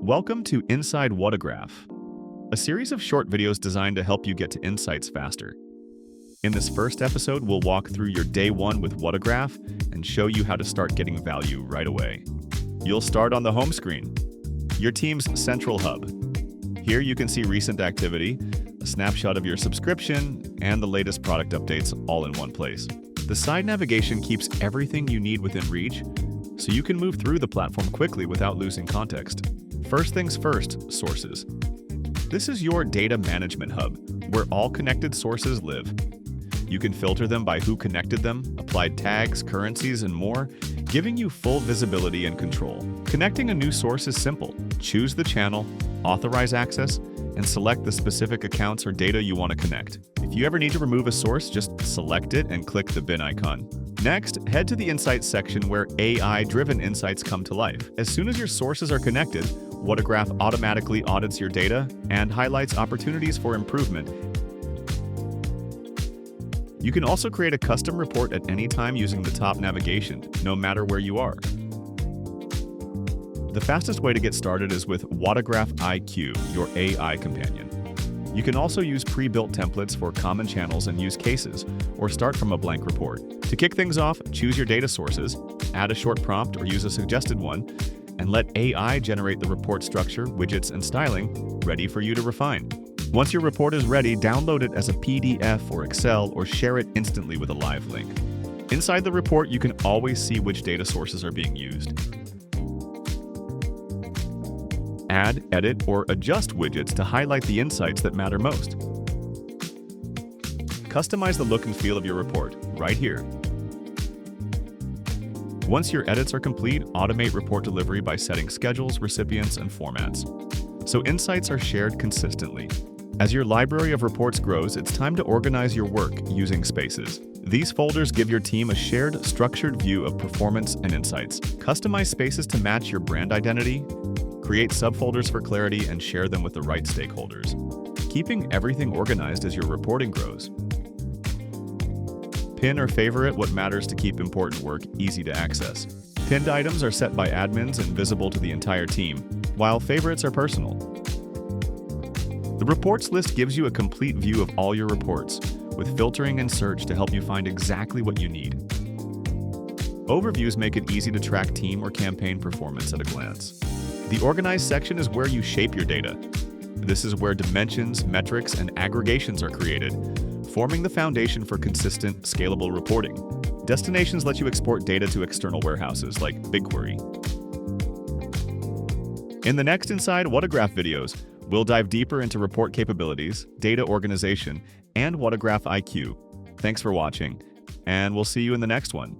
Welcome to Inside Whatagraph, a series of short videos designed to help you get to insights faster. In this first episode, we'll walk through your day one with Whatagraph and show you how to start getting value right away. You'll start on the home screen, your team's central hub. Here you can see recent activity, a snapshot of your subscription, and the latest product updates all in one place. The side navigation keeps everything you need within reach, so you can move through the platform quickly without losing context. First things first, sources. This is your data management hub, where all connected sources live. You can filter them by who connected them, applied tags, currencies, and more, giving you full visibility and control. Connecting a new source is simple. Choose the channel, authorize access, and select the specific accounts or data you want to connect. If you ever need to remove a source, just select it and click the bin icon. Next, head to the Insights section where AI-driven insights come to life. As soon as your sources are connected, Whatagraph automatically audits your data and highlights opportunities for improvement. You can also create a custom report at any time using the top navigation, no matter where you are. The fastest way to get started is with Whatagraph IQ, your AI companion. You can also use pre-built templates for common channels and use cases, or start from a blank report. To kick things off, choose your data sources, add a short prompt or use a suggested one, and let AI generate the report structure, widgets, and styling ready for you to refine. Once your report is ready, download it as a PDF or Excel or share it instantly with a live link. Inside the report, you can always see which data sources are being used. Add, edit, or adjust widgets to highlight the insights that matter most. Customize the look and feel of your report right here. Once your edits are complete, automate report delivery by setting schedules, recipients, and formats, so insights are shared consistently. As your library of reports grows, it's time to organize your work using spaces. These folders give your team a shared, structured view of performance and insights. Customize spaces to match your brand identity, create subfolders for clarity, and share them with the right stakeholders, keeping everything organized as your reporting grows. Pin or favorite what matters to keep important work easy to access. Pinned items are set by admins and visible to the entire team, while favorites are personal. The reports list gives you a complete view of all your reports, with filtering and search to help you find exactly what you need. Overviews make it easy to track team or campaign performance at a glance. The Organize section is where you shape your data. This is where dimensions, metrics, and aggregations are created, forming the foundation for consistent, scalable reporting. Destinations let you export data to external warehouses like BigQuery. In the next Inside Whatagraph videos, we'll dive deeper into report capabilities, data organization, and Whatagraph IQ. Thanks for watching, and we'll see you in the next one.